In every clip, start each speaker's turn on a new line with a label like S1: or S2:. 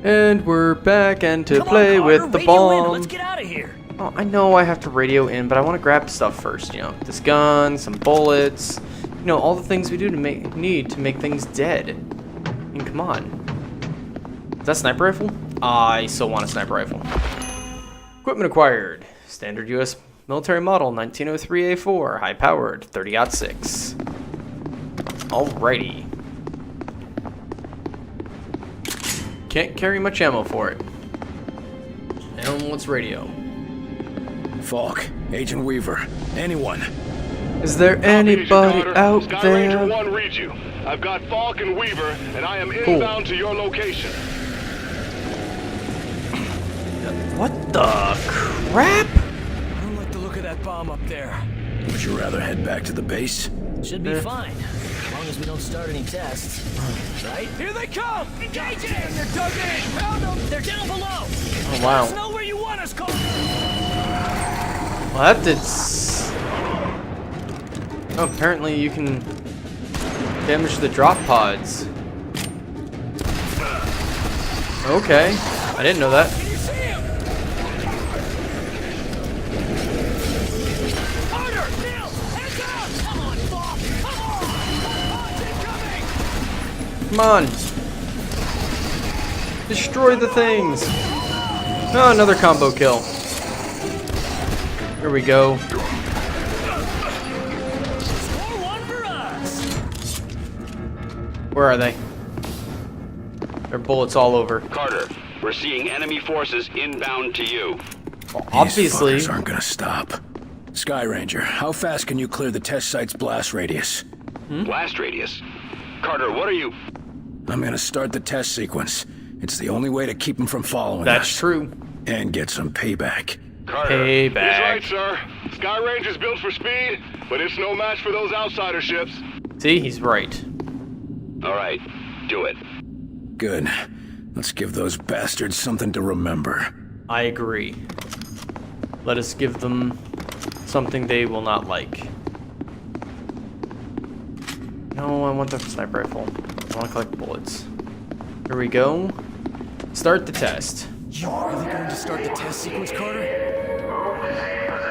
S1: And we're back and to
S2: Come
S1: play
S2: on,
S1: with
S2: Carter,
S1: the
S2: radio in.
S1: bomb.
S2: Let's get out of here.
S1: Oh, I know I have to radio in, but I want to grab stuff first. You know, this gun, some bullets. You know, all the things we do to need to make things dead. I mean, come on. Is that a sniper rifle? I still want a sniper rifle. Equipment acquired. Standard U.S. military model 1903A4, high-powered, 30-06. Alrighty. Can't carry much ammo for it. And let's radio.
S3: Falk, Agent Weaver, anyone.
S1: Is there anybody out
S4: Sky
S1: there?
S4: Ranger 1 reads you. I've got Falk and Weaver, and I am inbound to your location.
S1: What the crap?
S2: I don't like the look of that bomb up there.
S3: Would you rather head back to the base?
S2: Should be fine, as long as we don't start any tests. Right? Here they come! Engaging! They're dug in! Found them! They're down below!
S1: Oh, wow.
S2: Let us know where you want us, Carter!
S1: Well, that did Oh, apparently you can damage the drop pods. Okay. I didn't know that.
S2: Can you see him? Carter! Neil! Heads up! Come on, Bob! Come on! Incoming!
S1: Come on. Destroy the things. Oh, another combo kill. Here we go.
S2: Score one for us!
S1: Where are they? There are bullets all over.
S5: Carter, we're seeing enemy forces inbound to you.
S1: Well,
S3: These
S1: obviously.
S3: fuckers aren't gonna stop. Sky Ranger, how fast can you clear the test site's blast radius?
S5: Blast radius. Carter, what are you...
S3: I'm gonna start the test sequence. It's the only way to keep them from following
S1: That's
S3: us.
S1: true.
S3: And get some payback.
S4: Carter. He's
S1: Payback.
S4: right, sir. Sky Ranger's built for speed, but it's no match for those outsider ships.
S1: See, he's right.
S5: All right, do it.
S3: Good. Let's give those bastards something to remember.
S1: I agree. Let us give them something they will not like. No, I want the sniper rifle. I want to collect bullets. Here we go. Start the test.
S2: You really going to start the test sequence, Carter?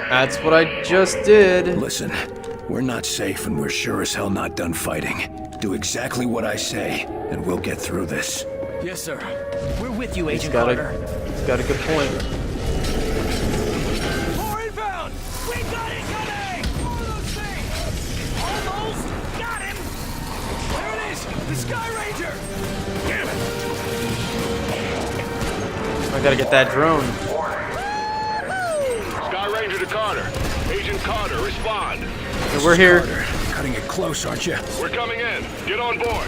S1: That's what I just did.
S3: Listen, we're not safe and we're sure as hell not done fighting. Do exactly what I say, and we'll get through this.
S2: Yes, sir. We're with you,
S1: He's
S2: Agent
S1: got
S2: Carter.
S1: he's got a good point.
S2: More inbound! We got it coming! More of those things! Almost got him! There it is! The Sky Ranger! Damn it!
S1: I gotta get that drone.
S4: Sky Ranger to Carter. Agent Carter, respond.
S1: Okay, we're here.
S3: Carter, cutting it close, aren't you?
S4: We're coming in. Get on board.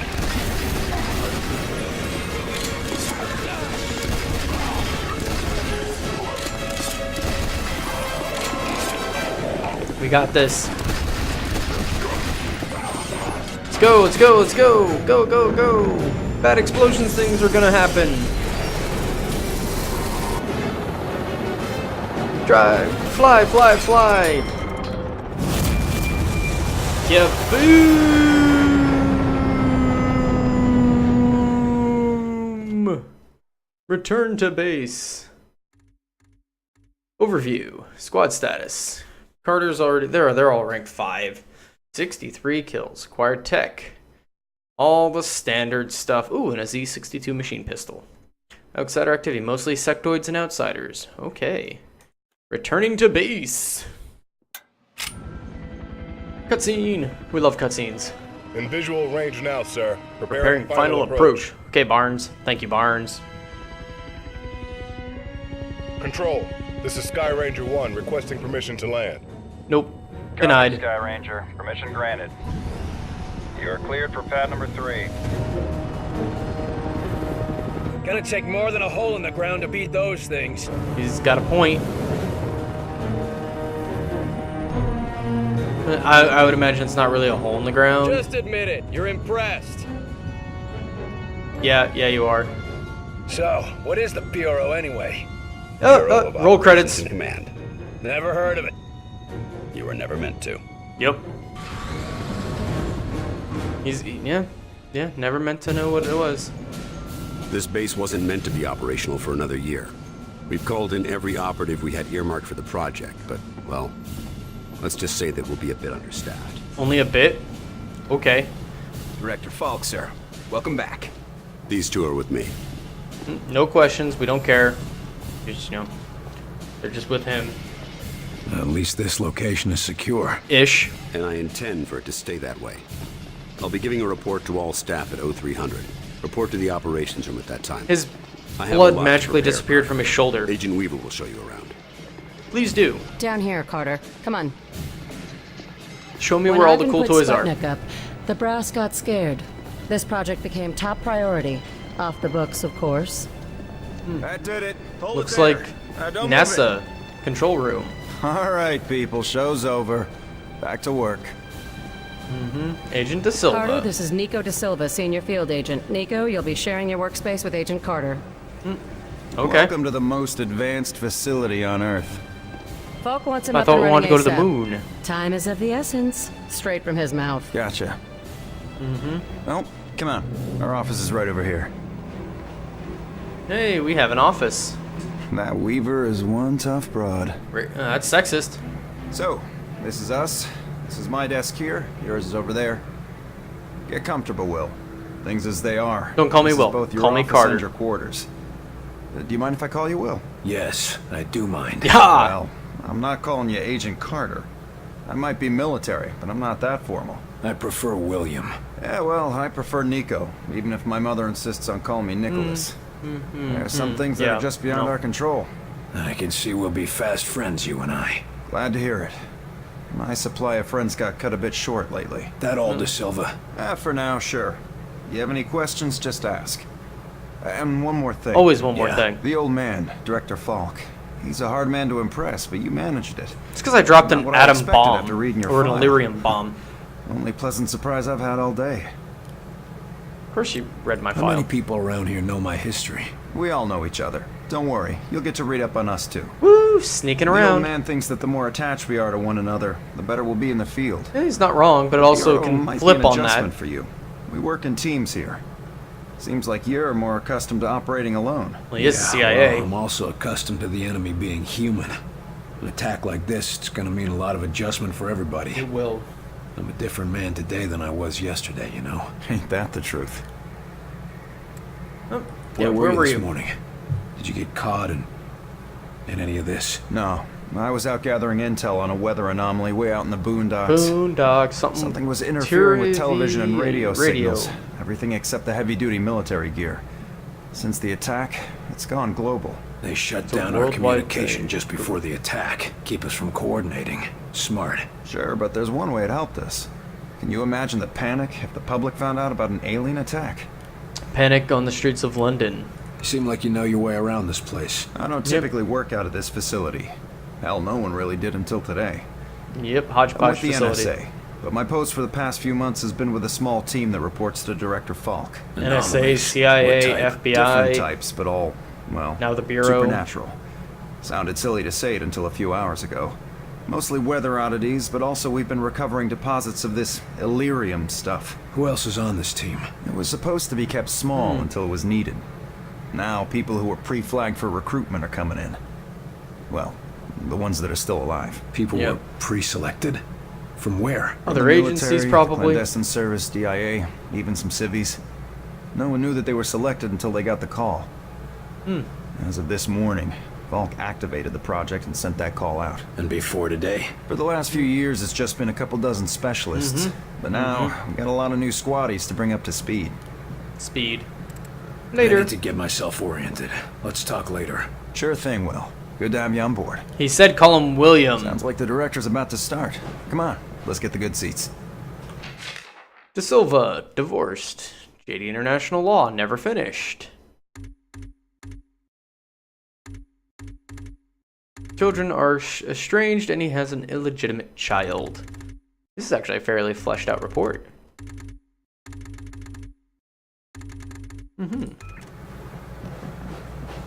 S1: We got this. Let's go, let's go, let's go! Go, go, go! Bad explosions things are gonna happen. Drive! Fly, fly, fly! Kaboom! Return to base. Overview. Squad status. Carter's already there. They're all ranked 5. 63 kills. Acquired tech. All the standard stuff. Ooh, and a Z62 machine pistol. Outsider activity. Mostly sectoids and outsiders. Okay. Returning to base. Cutscene. We love cutscenes.
S4: In visual range now, sir.
S1: Preparing final approach. Okay, Barnes. Thank you, Barnes.
S4: Control. This is Sky Ranger 1 requesting permission to land.
S1: Nope. Denied.
S6: Sky Ranger, permission granted. You are cleared for pad number 3.
S7: Gonna take more than a hole in the ground to beat those things.
S1: He's got a point. I would imagine it's not really a hole in the ground.
S7: Just admit it, you're impressed.
S1: Yeah, you are.
S7: So, what is the Bureau anyway?
S1: Roll credits.
S6: Command.
S7: Never heard of it.
S6: You were never meant to.
S1: Yep. He's, yeah, never meant to know what it was.
S8: This base wasn't meant to be operational for another year. We've called in every operative we had earmarked for the project, but, well, let's just say that we'll be a bit understaffed.
S1: Only a bit? Okay.
S3: Director Falk, sir. Welcome back.
S8: These two are with me.
S1: No questions. We don't care. Just, they're just with him.
S3: At least this location is secure.
S1: Ish.
S8: And I intend for it to stay that way. I'll be giving a report to all staff at 0300. Report to the operations room at that time.
S1: His
S8: I have a
S1: blood
S8: lot to
S1: magically
S8: prepare.
S1: disappeared from his shoulder.
S8: Agent Weaver will show you around.
S1: Please do.
S9: Down here, Carter. Come on.
S1: Show me
S9: When
S1: where all the
S9: Ivan
S1: cool
S9: put
S1: toys are.
S9: Sputnik up, the brass got scared. This project became top priority. Off the books, of course.
S10: That did it. Hold
S1: Looks
S10: it there.
S1: like
S10: Don't move
S1: NASA control room.
S10: it. All right, people. Show's over. Back to work.
S1: Agent De Silva.
S9: Carter, this is Nico De Silva, Senior Field Agent. Nico, you'll be sharing your workspace with Agent Carter.
S1: Okay.
S10: Welcome to the most advanced facility on Earth.
S9: Falk wants him
S1: I
S9: up
S1: thought
S9: and
S1: we
S9: running
S1: wanted to go to the
S9: ASAP.
S1: moon.
S9: Time is of the essence. Straight from his mouth.
S10: Gotcha. Well, come on. Our office is right over here.
S1: Hey, we have an office.
S10: That Weaver is one tough broad.
S1: That's sexist.
S10: So, this is us. This is my desk here. Yours is over there. Get comfortable, Will. Things as they are.
S1: Don't call me
S10: This is
S1: Will.
S10: both your
S1: Call me
S10: office
S1: Carter.
S10: and your quarters. Do you mind if I call you Will?
S3: Yes, I do mind.
S1: Yeah.
S10: Well, I'm not calling you Agent Carter. I might be military, but I'm not that formal.
S3: I prefer William.
S10: Yeah, well, I prefer Nico, even if my mother insists on calling me Nicholas. There are some things that
S1: Yeah,
S10: are just beyond
S1: no.
S10: our control.
S3: I can see we'll be fast friends, you and I.
S10: Glad to hear it. My supply of friends got cut a bit short lately.
S3: That all, De Silva?
S10: For now, sure. You have any questions, just ask. And one more thing.
S1: Always one more
S3: Yeah.
S1: thing.
S10: The old man, Director Falk. He's a hard man to impress, but you managed it.
S1: It's because I dropped
S10: Not
S1: an
S10: what I
S1: atom
S10: expected
S1: bomb.
S10: after reading your
S1: Or an
S10: file.
S1: Illyrium bomb.
S10: Only pleasant surprise I've had all day.
S1: Of course you read my
S3: How many
S1: file.
S3: people around here know my history?
S10: We all know each other. Don't worry, you'll get to read up on us too.
S1: Woo, sneaking
S10: The old
S1: around.
S10: man thinks that the more attached we are to one another, the better we'll be in the field.
S1: Yeah, he's not wrong, but it also
S10: Hero
S1: can
S10: might
S1: flip
S10: be an
S1: on
S10: adjustment
S1: that.
S10: for you. We work in teams here. Seems like you're more accustomed to operating alone.
S1: Well, he is
S3: Yeah,
S1: CIA.
S3: well, I'm also accustomed to the enemy being human. An attack like this, it's gonna mean a lot of adjustment for everybody.
S1: It will.
S3: I'm a different man today than I was yesterday, you know?
S10: Ain't that the truth?
S1: Oh,
S3: Where
S1: yeah,
S3: were
S1: where
S3: you
S1: were
S3: this
S1: you?
S3: morning? Did you get caught in any of this?
S10: No, I was out gathering intel on a weather anomaly way out in the boondocks.
S1: Boondocks, something.
S10: Something was interfering with television and radio
S1: Radio.
S10: signals. Everything except the heavy-duty military gear. Since the attack, it's gone global.
S3: They shut
S1: It's a
S3: down our
S1: worldwide
S3: communication
S1: thing.
S3: just before the attack. Keep us from coordinating. Smart.
S10: Sure, but there's one way it helped us. Can you imagine the panic if the public found out about an alien attack?
S1: Panic on the streets of London.
S3: You seem like you know your way around this place.
S10: I don't typically work out of this facility. Hell, no one really did until today.
S1: Yep,
S10: I'm
S1: hodgepodge
S10: with the
S1: facility.
S10: NSA, but my post for the past few months has been with a small team that reports to Director Falk.
S1: NSA,
S3: Anomalies.
S1: CIA,
S3: What type?
S1: FBI.
S10: Different types, but all, well,
S1: Now the Bureau.
S10: supernatural. Sounded silly to say it until a few hours ago. Mostly weather oddities, but also we've been recovering deposits of this Illyrium stuff.
S3: Who else is on this team?
S10: It was supposed to be kept small until it was needed. Now, people who were pre-flagged for recruitment are coming in. Well, the ones that are still alive.
S3: People
S1: Yep.
S3: were pre-selected? From where?
S1: Other
S10: The
S1: agencies,
S10: military,
S1: probably.
S10: Clandestine service, DIA, even some civvies. No one knew that they were selected until they got the call. As of this morning, Falk activated the project and sent that call out.
S3: And before today?
S10: For the last few years, it's just been a couple dozen specialists. But now, we got a lot of new squaddies to bring up to speed.
S1: Speed.
S3: I
S1: Later.
S3: need to get myself oriented. Let's talk later.
S10: Sure thing, Will. Good to have you on board.
S1: He said call him William.
S10: Sounds like the director's about to start. Come on, let's get the good seats.
S1: De Silva, divorced. JD International Law, never finished. Children are estranged and he has an illegitimate child. This is actually a fairly fleshed out report.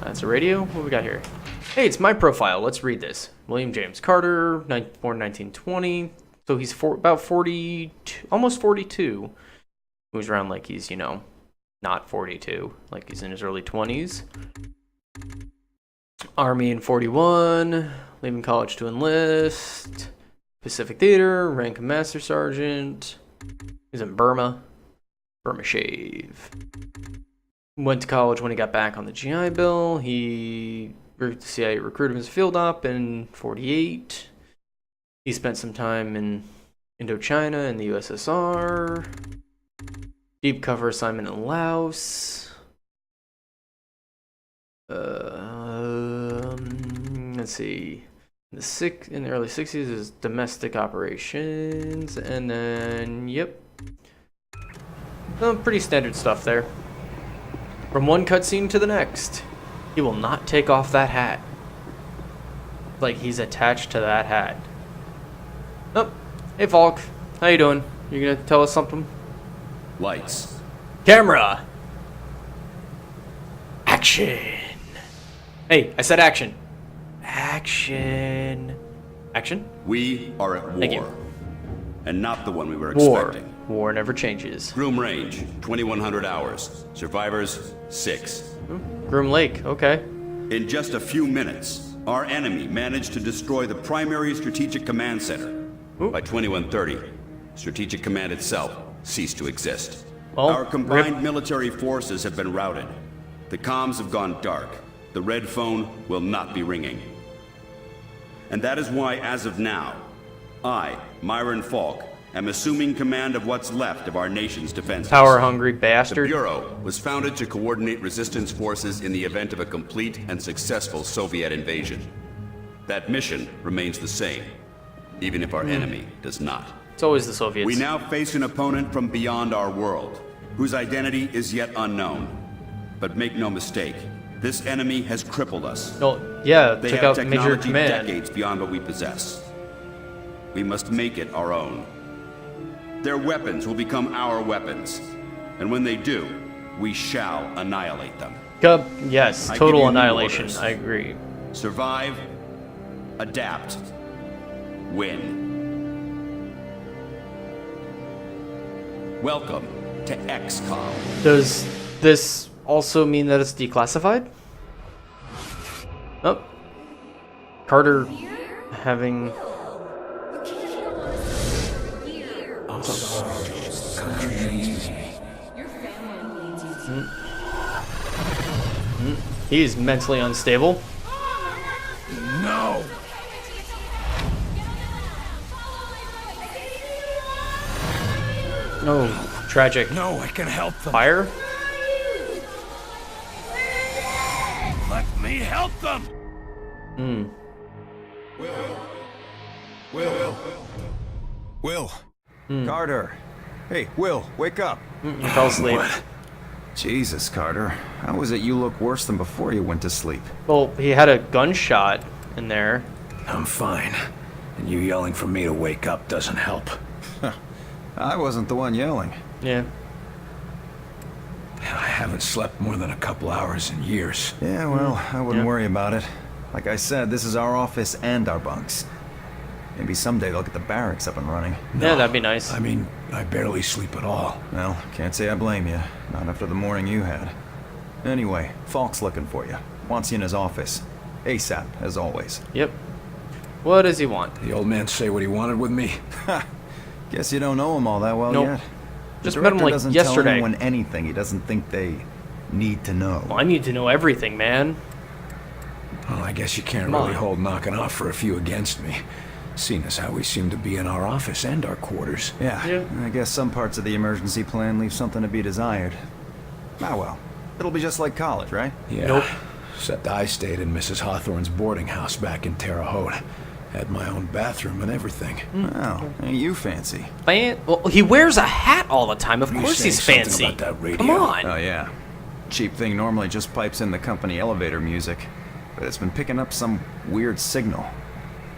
S1: That's a radio. What we got here? Hey, it's my profile. Let's read this. William James Carter, born 1920. So he's about 42, almost 42. Moves around like he's, not 42. Like he's in his early 20s. Army in 41. Leaving college to enlist. Pacific Theater. Rank of Master Sergeant. He's in Burma. Burma Shave. Went to college when he got back on the GI Bill. The CIA recruited him as a field op in 48. He spent some time in Indochina and the USSR. Deep cover assignment in Laos. Let's see. In the early 60s is domestic operations, and then pretty standard stuff there. From one cutscene to the next, he will not take off that hat. Like he's attached to that hat. Oh, hey Falk, how you doing? You gonna tell us something?
S8: Lights.
S1: Camera. Action. Hey, I said action. Action. Action?
S8: We are at war.
S1: Thank you.
S8: And not the one we were
S1: War.
S8: expecting.
S1: War never changes.
S8: Groom range, 2100 hours. Survivors, 6.
S1: Groom Lake, okay.
S8: In just a few minutes, our enemy managed to destroy the primary strategic command center. By 2130, strategic command itself ceased to exist.
S1: Well,
S8: Our combined military forces have been routed. The comms have gone dark. The red phone will not be ringing. And that is why, as of now, I, Myron Falk, am assuming command of what's left of our nation's defenses.
S1: Power-hungry
S8: The
S1: bastard.
S8: Bureau was founded to coordinate resistance forces in the event of a complete and successful Soviet invasion. That mission remains the same, even if our enemy does not.
S1: It's always the Soviets.
S8: We now face an opponent from beyond our world, whose identity is yet unknown. But make no mistake, this enemy has crippled us.
S1: Oh, yeah,
S8: They
S1: check
S8: have
S1: out Major
S8: technology
S1: Command.
S8: decades beyond what we possess. We must make it our own. Their weapons will become our weapons. And when they do, we shall annihilate them.
S1: Yes,
S8: I give
S1: total
S8: you new
S1: annihilation.
S8: orders.
S1: I agree.
S8: Survive, adapt, win. Welcome to XCOM.
S1: Does this also mean that it's declassified? Oh. Carter having... He's mentally unstable.
S3: No!
S1: Oh, tragic.
S3: No, I can help them.
S1: Fire?
S3: Let me help them! Will.
S10: Carter. Hey, Will, wake up.
S1: He fell asleep.
S10: Jesus, Carter. How is it you look worse than before you went to sleep?
S1: Well, he had a gunshot in there.
S3: I'm fine. And you yelling for me to wake up doesn't help.
S10: I wasn't the one yelling.
S1: Yeah.
S3: I haven't slept more than a couple hours in years.
S10: Yeah, well, I wouldn't
S1: Yeah.
S10: worry about it. Like I said, this is our office and our bunks. Maybe someday they'll get the barracks up and running.
S1: Yeah, that'd be nice.
S3: I mean, I barely sleep at all.
S10: Well, can't say I blame you. Not after the morning you had. Anyway, Falk's looking for you. Wants you in his office. ASAP, as always.
S1: Yep. What does he want?
S3: The old man say what he wanted with me?
S10: Guess you don't know him all that well
S1: Nope.
S10: yet.
S1: Just
S10: The
S1: met him
S10: director
S1: like
S10: doesn't
S1: yesterday.
S10: tell anyone anything he doesn't think they need to know.
S1: Well, I need to know everything, man.
S3: Well, I guess you can't
S1: Come
S3: really
S1: on.
S3: hold knocking off for a few against me. Seeing as how we seem to be in our office and our quarters.
S10: Yeah, I guess some parts of the emergency plan leave something to be desired. Ah well, it'll be just like college, right?
S3: Yeah.
S1: Nope.
S3: Except I stayed in Mrs. Hawthorne's boarding house back in Terre Haute. Had my own bathroom and everything.
S10: Wow, ain't you fancy?
S1: Well, he wears a hat all the time. Of
S3: You
S1: course
S3: saying
S1: he's
S3: something
S1: fancy.
S3: about that radio?
S1: Come on.
S10: Oh yeah. Cheap thing normally just pipes in the company elevator music, but it's been picking up some weird signal.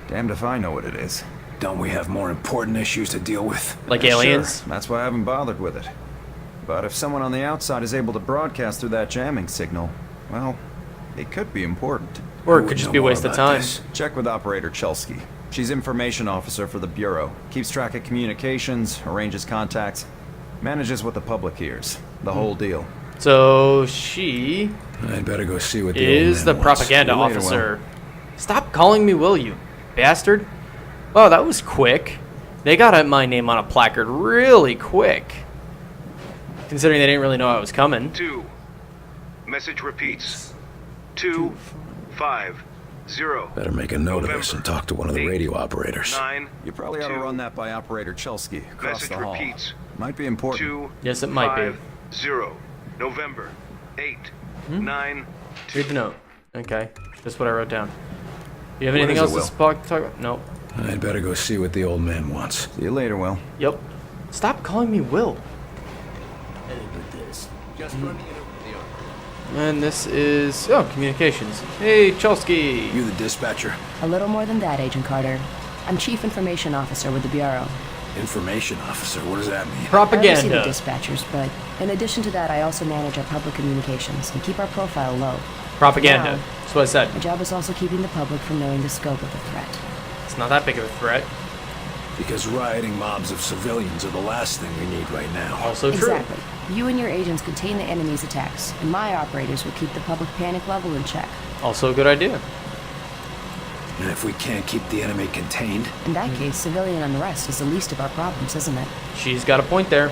S10: Damned if I know what it is.
S3: Don't we have more important issues to deal with?
S1: Like
S10: Yeah,
S1: aliens?
S10: Sure. That's why I haven't bothered with it. But if someone on the outside is able to broadcast through that jamming signal, well, it could be important.
S1: Or it
S3: Who
S1: could
S3: would
S1: just
S3: know
S1: be a
S3: more
S1: waste of
S3: about
S1: time.
S3: this?
S10: Check with Operator Chelsky. She's information officer for the Bureau. Keeps track of communications, arranges contacts, manages what the public hears. The whole deal.
S1: So she
S3: I'd better go see what the
S1: is
S3: old
S1: the
S3: man wants.
S1: propaganda
S10: See you later,
S1: officer. Stop calling me Will, you bastard. Oh, that was quick. They got my name on a placard really quick. Considering they didn't really know I was coming.
S11: 2. Message repeats. 250.
S3: Better make a note of this and talk to one of the radio operators.
S11: 9.
S10: You probably ought to run that by Operator Chelsky across
S11: Message
S10: the hall.
S11: repeats.
S10: Might be important.
S11: 2.
S1: Yes, it might be.
S11: 0. November. 8. 9.
S1: Read the note. Okay, that's what I wrote down. You have
S3: What
S1: anything
S3: is
S1: else
S3: it,
S1: to
S3: Will?
S1: talk about? No.
S3: I'd better go see what the old man wants.
S10: See you later, Will.
S1: Yep. Stop calling me Will. And this is communications. Hey, Chelsky.
S3: You the dispatcher?
S9: A little more than that, Agent Carter. I'm Chief Information Officer with the Bureau.
S3: Information officer, what does that mean?
S9: I oversee the
S1: Propaganda.
S9: dispatchers, but in addition to that, I also manage our public communications and keep our profile low.
S1: Propaganda.
S9: Now,
S1: That's what I said.
S9: my job is also keeping the public from knowing the scope of the threat.
S1: It's not that big of a threat.
S3: Because rioting mobs of civilians are the last thing we need right now.
S1: Also true.
S9: Exactly. You and your agents contain the enemy's attacks, and my operators will keep the public panic level in check.
S1: Also a good idea.
S3: And if we can't keep the enemy contained,
S9: In that case, civilian unrest is the least of our problems, isn't it?
S1: She's got a point there.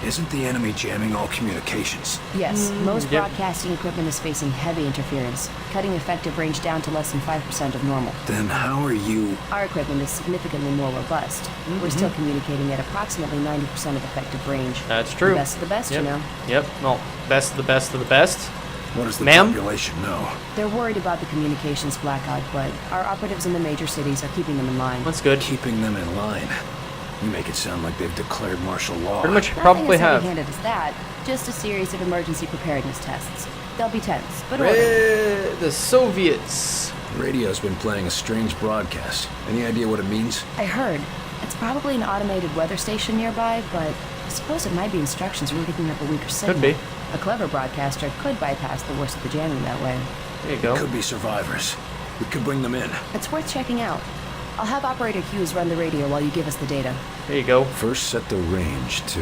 S3: isn't the enemy jamming all communications?
S9: Yes, most
S1: yep.
S9: broadcasting equipment is facing heavy interference, cutting effective range down to less than 5% of normal.
S3: Then how are you...
S9: Our equipment is significantly more robust. We're still communicating at approximately 90% of effective range.
S1: That's true.
S9: The best of the best,
S1: Yep.
S9: you know.
S1: Yep. Well, best of the best of the best.
S3: What does the
S1: Ma'am?
S3: population know?
S9: They're worried about the communications blackout, but our operatives in the major cities are keeping them in line.
S1: That's good.
S3: Keeping them in line. You make it sound like they've declared martial law.
S1: Pretty much
S9: Nothing
S1: probably
S9: as
S1: have.
S9: heavy-handed as that. Just a series of emergency preparedness tests. They'll be tense, but orderly.
S1: The Soviets.
S3: Radio's been playing a strange broadcast. Any idea what it means?
S9: I heard. It's probably an automated weather station nearby, but I suppose it might be instructions for picking up a weaker signal.
S1: Could be.
S9: A clever broadcaster could bypass the worst of the jamming that way.
S1: There you go.
S3: Could be survivors. We could bring them in.
S9: It's worth checking out. I'll have Operator Hughes run the radio while you give us the data.
S1: There you go.
S3: First set the range to...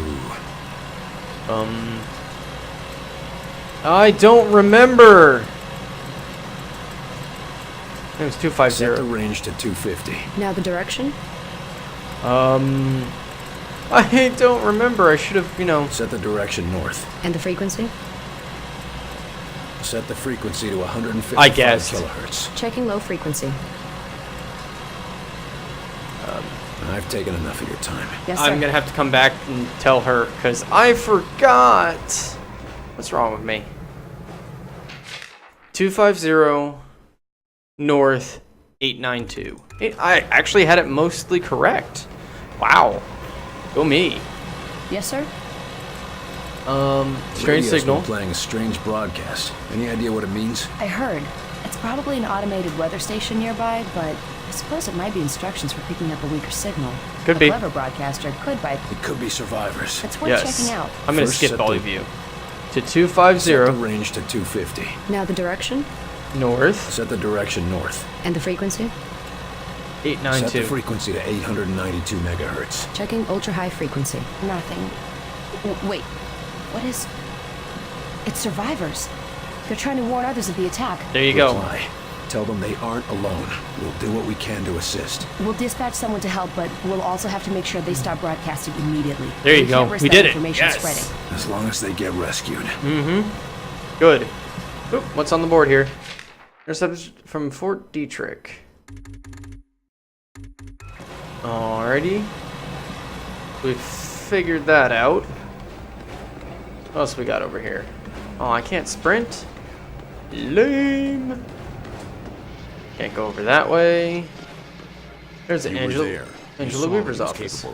S1: I don't remember. It was
S3: Set the
S1: 250.
S3: range to 250.
S9: Now the direction?
S1: I don't remember. I should have,
S3: Set the direction north.
S9: And the frequency?
S3: Set the frequency to 155
S1: I guessed.
S3: kilohertz.
S9: Checking low frequency.
S3: I've taken enough of your time.
S9: Yes, sir.
S1: I'm gonna have to come back and tell her because I forgot. What's wrong with me? 250 north 892. I actually had it mostly correct. Wow. Go me.
S9: Yes, sir?
S1: Strange
S3: Radio's
S1: signal.
S3: been playing a strange broadcast. Any idea what it means?
S9: I heard. It's probably an automated weather station nearby, but I suppose it might be instructions for picking up a weaker signal.
S1: Could
S9: a
S1: be.
S9: clever broadcaster could bypass.
S3: It could be survivors.
S9: It's worth
S1: Yes.
S9: checking out.
S1: I'm gonna
S3: First
S1: skip
S3: set
S1: all
S3: the-
S1: of you. To
S3: Set the
S1: 250
S3: range to 250.
S9: Now the direction?
S1: north
S3: Set the direction north.
S9: And the frequency?
S3: Set the
S1: 892.
S3: frequency to 892 megahertz.
S9: Checking ultra-high frequency. Nothing. Wait. What is... It's survivors. They're trying to warn others of the attack.
S1: There you go.
S3: Reply. Tell them they aren't alone. We'll do what we can to assist.
S9: We'll dispatch someone to help, but we'll also have to make sure they stop broadcasting immediately.
S1: There you
S9: We
S1: go.
S9: can't risk
S1: We
S9: that
S1: did it.
S9: information
S1: Yes.
S9: spreading.
S3: As long as they get rescued.
S1: Good. Oop, what's on the board here? Intercepted from Fort Dietrich. Alrighty. We figured that out. What else we got over here? Oh, I can't sprint. Lame. Can't go over that way. There's Angela Weaver's office.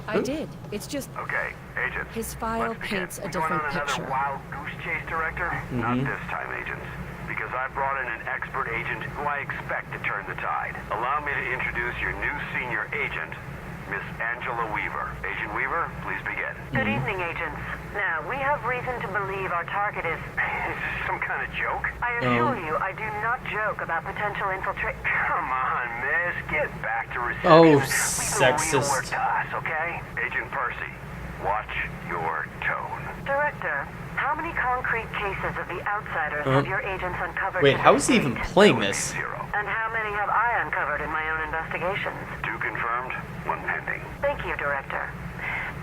S12: I did. It's just
S11: Okay, Agent.
S12: his file
S11: let's begin.
S12: paints a
S11: We going
S12: different
S11: on another
S12: picture.
S11: wild goose chase, Director? Not this time, Agent. Because I brought in an expert agent who I expect to turn the tide. Allow me to introduce your new senior agent, Miss Angela Weaver. Agent Weaver, please begin.
S13: Good evening, agents. Now, we have reason to believe our target is...
S11: Is this some kind of joke?
S13: I assure you, I do not joke about potential infiltration.
S11: Come on, miss. Get back to reception.
S1: Oh,
S11: Leave the real work
S1: sexist.
S11: to us, okay? Agent Percy, watch your tone.
S13: Director, How many concrete cases of the outsiders have your agents uncovered?
S1: Wait,
S13: to
S1: how
S13: this
S1: is he even
S13: date?
S1: playing this?
S13: And how many have I uncovered in my own investigations?
S11: 2 confirmed, 1 pending.
S13: Thank you, Director.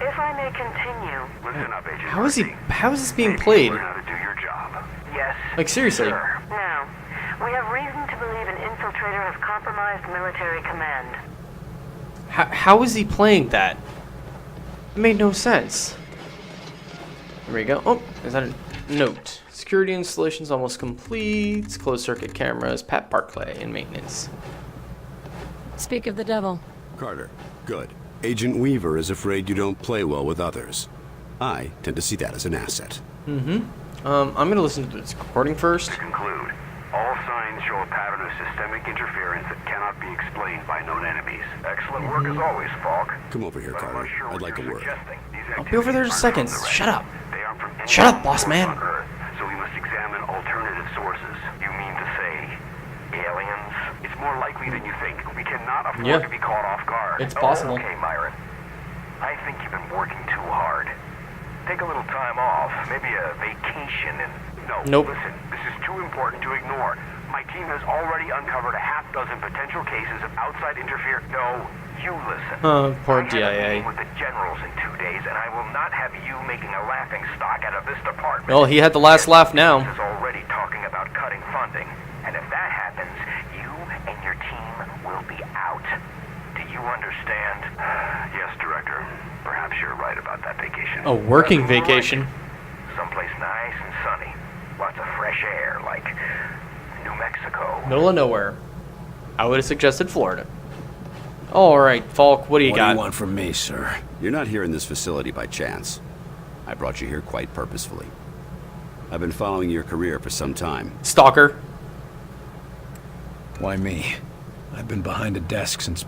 S13: If I may continue.
S11: Listen up, Agent.
S1: How is he?
S11: Murphy.
S1: How is this being
S11: Maybe
S1: played?
S11: you learn how to do your job. Yes.
S1: Like seriously?
S11: sir.
S13: Now, we have reason to believe an infiltrator has compromised military command.
S1: How is he playing that? It made no sense. There we go. Oh, is that a note? Security installations almost complete. Closed circuit cameras. Pat Barclay in maintenance.
S12: Speak of the devil.
S4: Carter, good. Agent Weaver is afraid you don't play well with others. I tend to see that as an asset.
S1: I'm gonna listen to this recording first.
S11: To conclude, all signs show a pattern of systemic interference that cannot be explained by known enemies. Excellent work as always, Falk.
S4: Come over here,
S11: But I'm
S4: Carter.
S11: not sure
S4: I'd
S11: what
S4: like a
S11: you're
S4: word.
S11: suggesting. These
S1: I'll be over there in
S11: activities
S1: seconds.
S11: aren't
S1: Shut up.
S11: They aren't from any
S1: Shut up, boss
S11: source
S1: man.
S11: on Earth, so we must examine alternative sources. You mean to say aliens? It's more likely than you think. We cannot afford
S1: Yeah.
S11: to be caught off guard.
S1: It's possible.
S11: Okay, Myron. I think you've been working too hard. Take a little time off, maybe a vacation, and
S1: Nope.
S11: Listen, this is too important to ignore. My team has already uncovered a half dozen potential cases of outside interference. No, you listen.
S1: Poor
S11: I had a
S1: DIA.
S11: meeting with the generals in 2 days, and I will not have you making a laughing stock out of this department.
S1: Well, he had the last laugh now.
S11: Is already talking about cutting funding, and if that happens, you and your team will be out. Do you understand? Yes, Director. Perhaps you're right about that vacation.
S1: A working
S11: That's all right.
S1: vacation.
S11: Someplace nice and sunny. Lots of fresh air, like New Mexico.
S1: Middle of nowhere. I would have suggested Florida. All right, Falk, what do you
S3: What
S1: got?
S3: do you want from me, sir?
S8: You're not here in this facility by chance. I brought you here quite purposefully. I've been following your career for some time.
S1: Stalker.
S3: Why me? I've been behind a desk since...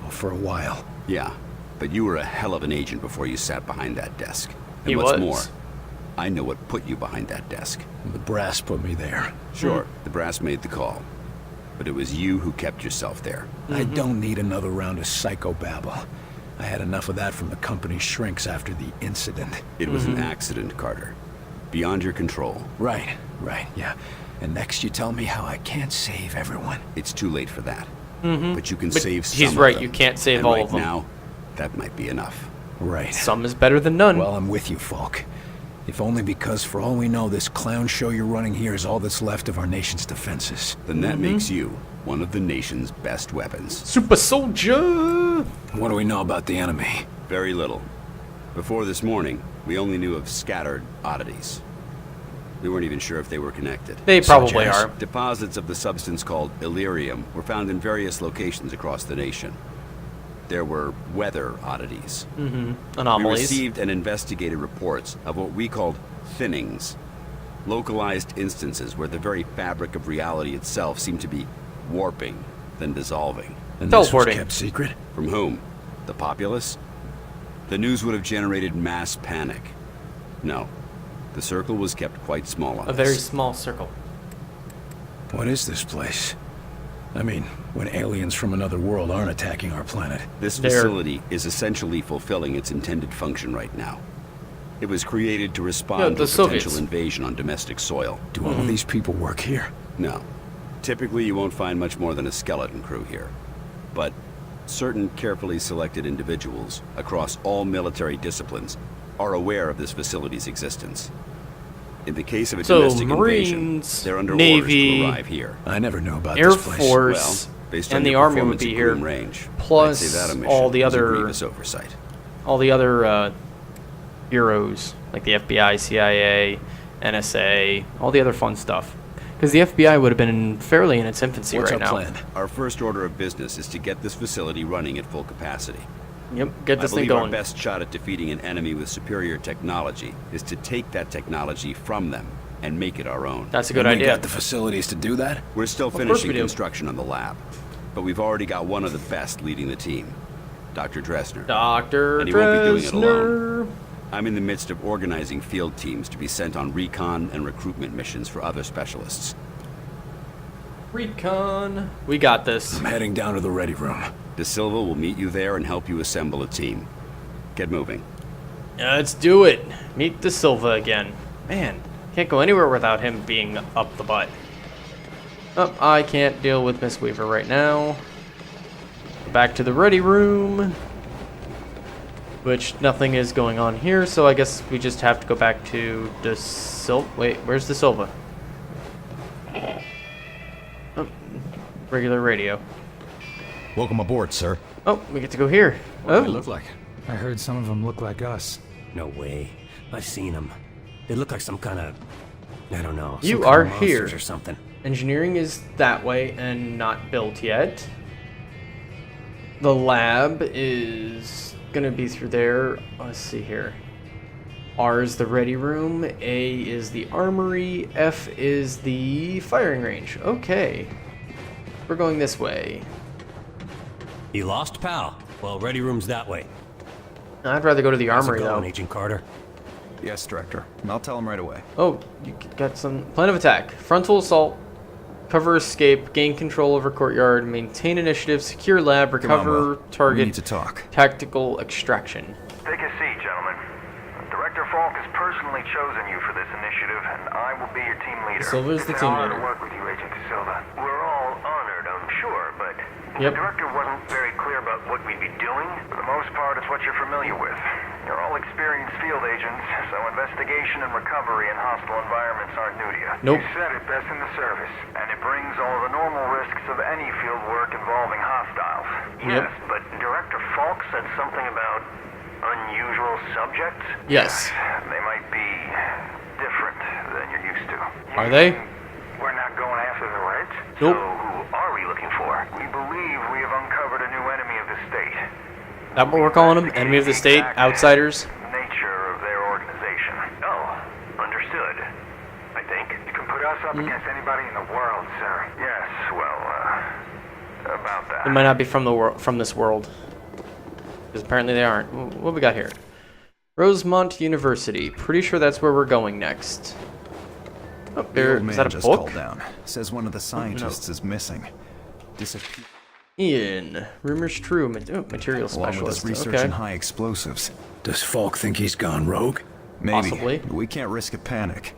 S3: well, for a while.
S8: Yeah, but you were a hell of an agent before you sat behind that desk. And
S1: He
S8: what's
S1: was.
S8: more, I know what put you behind that desk.
S3: The brass put me there.
S8: Sure, the brass made the call. But it was you who kept yourself there.
S3: I don't need another round of psychobabble. I had enough of that from the company's shrinks after the incident.
S8: It was an accident, Carter. Beyond your control.
S3: Right, yeah. And next you tell me how I can't save everyone.
S8: It's too late for that. But you can
S1: But
S8: save some
S1: he's
S8: of
S1: right,
S8: them.
S1: you can't save
S8: And
S1: all
S8: right
S1: of them.
S8: now, that might be enough.
S3: Right.
S1: Some is better than none.
S3: Well, I'm with you, Falk. If only because, for all we know, this clown show you're running here is all that's left of our nation's defenses.
S8: Then that makes you one of the nation's best weapons.
S1: Super soldier.
S3: What do we know about the enemy?
S8: Very little. Before this morning, we only knew of scattered oddities. We weren't even sure if they were connected.
S1: They probably
S3: as?
S1: are.
S8: Deposits of the substance called Illyrium were found in various locations across the nation. There were weather oddities. We
S1: Anomalies.
S8: received and investigated reports of what we called thinnings. Localized instances where the very fabric of reality itself seemed to be warping, then dissolving.
S3: And this was
S1: Teleporting.
S3: kept secret?
S8: From whom? The populace? The news would have generated mass panic. No. The circle was kept quite small on
S1: A
S8: us.
S1: very small circle.
S3: What is this place? I mean, when aliens from another world aren't attacking our planet.
S8: This
S1: They're-
S8: facility is essentially fulfilling its intended function right now. It was created to respond
S1: the
S8: to a potential
S1: Soviets.
S8: invasion on domestic soil.
S3: Do all of these people work here?
S8: No. Typically, you won't find much more than a skeleton crew here. But certain carefully selected individuals across all military disciplines are aware of this facility's existence. In the case of a
S1: So,
S8: domestic invasion,
S1: Marines,
S8: they're under
S1: Navy,
S8: orders to arrive here.
S3: I never knew about
S1: Air
S3: this place.
S1: Force,
S8: Well, based on
S1: and the
S8: your
S1: Army would
S8: performance
S1: be
S8: at
S1: here.
S8: Groom Range,
S1: Plus
S8: I'd say that omission
S1: all the
S8: was a
S1: other-
S8: grievous oversight.
S1: All the other bureaus, like the FBI, CIA, NSA, all the other fun stuff. Because the FBI would have been fairly in its infancy
S3: What's
S1: right
S3: our
S1: now.
S3: plan?
S8: Our first order of business is to get this facility running at full capacity.
S1: Yep, get this
S8: I
S1: thing
S8: believe our
S1: going.
S8: best shot at defeating an enemy with superior technology is to take that technology from them and make it our own.
S1: That's a good
S3: And we
S1: idea.
S3: got the facilities to do that?
S8: We're still
S1: course
S8: finishing
S1: we do.
S8: construction on the lab, but we've already got one of the best leading the team, Dr. Dresner.
S1: Dr.
S8: And he won't be doing it
S1: Dresner.
S8: I'm in the midst of organizing field teams to be sent on recon and recruitment missions for other specialists.
S1: Recon. We got this.
S3: I'm heading down to the ready room.
S8: De Silva will meet you there and help you assemble a team. Get moving.
S1: Let's do it. Meet the Silva again. Man, can't go anywhere without him being up the butt. Oh, I can't deal with Miss Weaver right now. Back to the ready room. Which nothing is going on here, so I guess we just have to go back to the Silva. Wait, where's the Silva? Oh, regular radio.
S14: Welcome aboard, sir.
S1: Oh, we get to go here.
S14: What do they look like?
S15: I heard some of them look like us.
S16: No way. I've seen them. They look like some kind of... I don't know.
S1: You are here.
S16: Or something.
S1: Engineering is that way and not built yet. The lab is gonna be through there. Let's see here. R is the ready room. A is the armory. F is the firing range. Okay. We're going this way.
S16: You lost, pal? Well, ready room's that way.
S1: I'd rather go to the armory,
S16: How's it going,
S1: though.
S16: Agent Carter?
S10: Yes, Director. I'll tell him right away.
S1: Oh, you got some... Plan of attack. Frontal assault. Cover escape. Gain control over courtyard. Maintain initiative. Secure lab. Recover target.
S10: We need to talk.
S1: Tactical extraction.
S11: Take a seat, gentlemen. Director Falk has personally chosen you for this initiative, and I will be your team leader.
S1: Silva's the
S11: It's
S1: team
S11: an honor
S1: leader.
S11: to work with you, Agent Silva. We're all honored, I'm sure, but the director wasn't very clear about what we'd be doing. For the most part, it's what you're familiar with. You're all experienced field agents, so investigation and recovery in hostile environments aren't new to you.
S1: Nope.
S11: You said it best in the service, and it brings all the normal risks of any field work involving hostiles.
S1: Yep.
S11: Yes, but Director Falk said something about unusual subjects?
S1: Yes.
S11: They might be different than you're used to.
S1: Are they?
S11: We're not going after the Reds?
S1: Nope.
S11: So who are we looking for? We believe we have uncovered a new enemy of the state.
S1: That what we're calling them? Enemy of the state? Outsiders?
S11: Nature of their organization. Oh, understood. I think. You can put us up against anybody in the world, sir. Yes, well, about that.
S1: They might not be from the world, from this world. Because apparently they aren't. What we got here? Rosemont University. Pretty sure that's where we're going next. Oh, there is that a
S10: just
S1: book?
S10: called down. Says one of the scientists is missing. Disappeared.
S1: Ian, rumors true. Material specialist.
S10: Along with his research
S1: okay.
S10: in high explosives.
S3: Does Falk think he's gone rogue?
S10: Maybe.
S1: Possibly.
S10: But we can't risk a panic.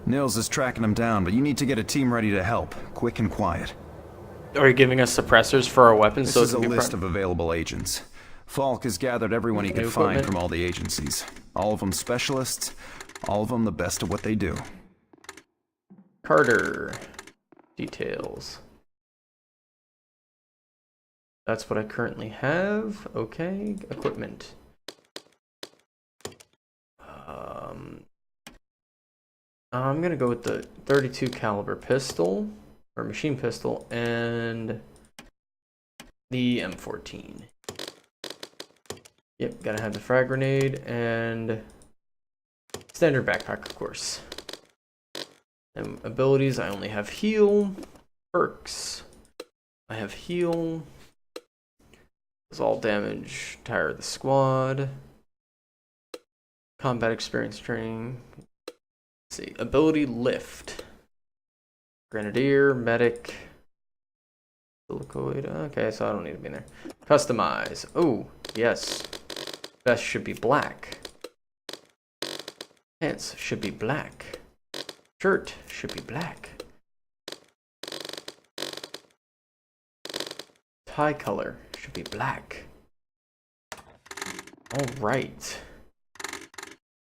S10: Nils is tracking him down, but you need to get a team ready to help, quick and quiet.
S1: Are you giving us suppressors for our weapons?
S10: This
S1: so
S10: is
S1: it
S10: a
S1: can be
S10: list of available agents. Falk has gathered everyone he could find from all the agencies. All of them specialists, all of them the best at what they do.
S1: Carter. Details. That's what I currently have. Okay. Equipment. I'm gonna go with the 32 caliber pistol or machine pistol and the M14. Yep, gotta have the frag grenade and standard backpack, of course. And abilities, I only have heal. Perks, I have heal. Does all damage, tire the squad. Combat experience training. Let's see, ability lift. Grenadier, medic. Silicoid, okay, so I don't need to be in there. Customize, oh, yes. Vest should be black. Pants should be black. Shirt should be black. Tie color should be black. All right.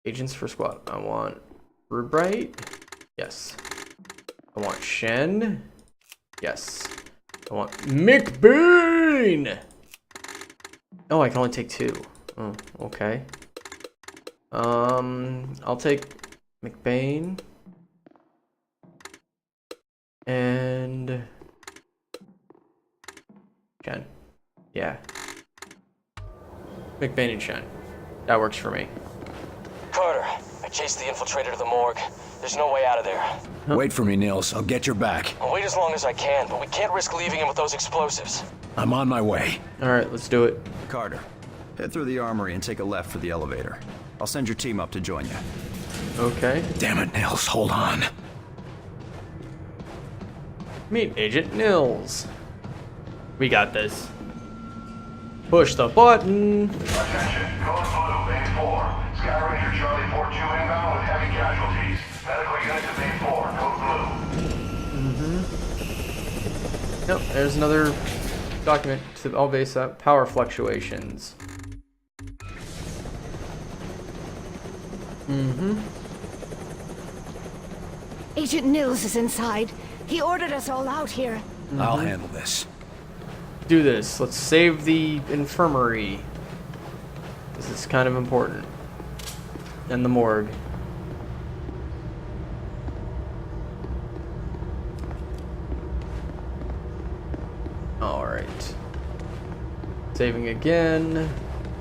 S1: Agents for squad. I want Rubright. Yes. I want Shen. Yes. I want McBain. Oh, I can only take 2. Oh, okay. I'll take McBain. And Shen. Yeah. McBain and Shen. That works for me.
S17: Carter, I chased the infiltrator to the morgue. There's no way out of there.
S3: Wait for me, Nils. I'll get your back.
S17: I'll wait as long as I can, but we can't risk leaving him with those explosives.
S3: I'm on my way.
S1: Alright, let's do it.
S10: Carter, head through the armory and take a left for the elevator. I'll send your team up to join you.
S1: Okay.
S3: Damn it, Nils. Hold on.
S1: Meet Agent Nils. We got this. Push the button.
S11: Attention, Code Blue, Base 4. Sky Ranger Charlie 4-2 inbound with heavy casualties. Medical unit to Bay 4, code blue.
S1: Nope, there's another document to all base up. Power fluctuations.
S18: Agent Nils is inside. He ordered us all out here.
S3: I'll handle this.
S1: Do this. Let's save the infirmary. This is kind of important. And the morgue. Alright. Saving again.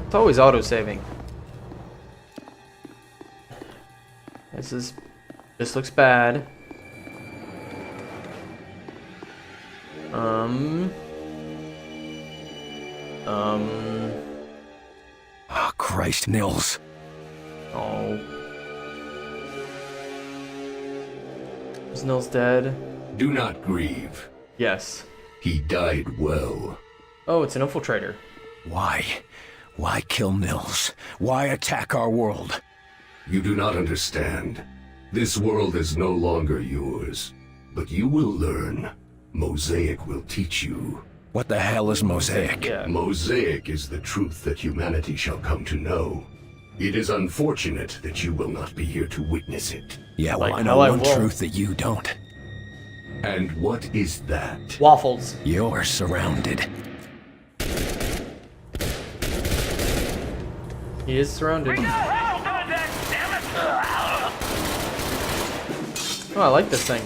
S1: It's always auto-saving. This looks bad.
S3: Oh, Christ, Nils.
S1: Oh. Is Nils dead?
S19: Do not grieve.
S1: Yes.
S19: He died well.
S1: Oh, it's an infiltrator.
S3: Why? Why kill Nils? Why attack our world?
S19: You do not understand. This world is no longer yours. But you will learn. Mosaic will teach you.
S3: What the hell is Mosaic?
S1: Yeah.
S19: Mosaic is the truth that humanity shall come to know. It is unfortunate that you will not be here to witness it.
S3: Yeah, well,
S1: Like,
S3: I know
S1: hell I
S3: one
S1: will.
S3: truth that you don't.
S19: And what is that?
S1: Waffles.
S3: You're surrounded.
S1: He is surrounded. Oh, I like this thing.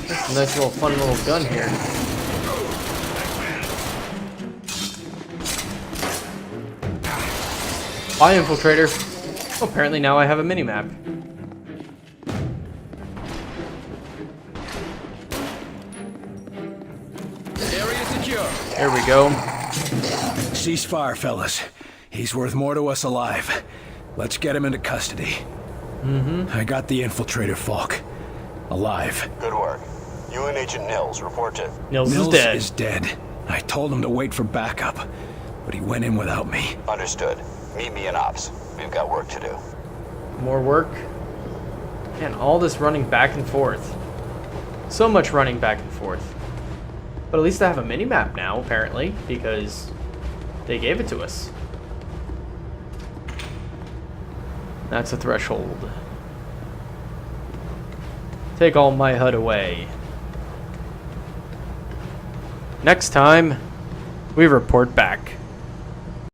S1: That's a nice little fun little gun here. Bye, Infiltrator. Oh, apparently now I have a mini-map.
S7: Area secure.
S1: There we go.
S3: Ceasefire, fellas. He's worth more to us alive. Let's get him into custody. I got the infiltrator, Falk. Alive.
S17: Good work. You and Agent Nils report to...
S1: Nils
S3: is dead. I told him to wait for backup, but he went in without me.
S17: Understood. Meet me in Ops. We've got work to do.
S1: More work. And all this running back and forth. So much running back and forth. But at least I have a mini-map now, apparently, because they gave it to us. That's a threshold. Take all my HUD away. Next time, we report back.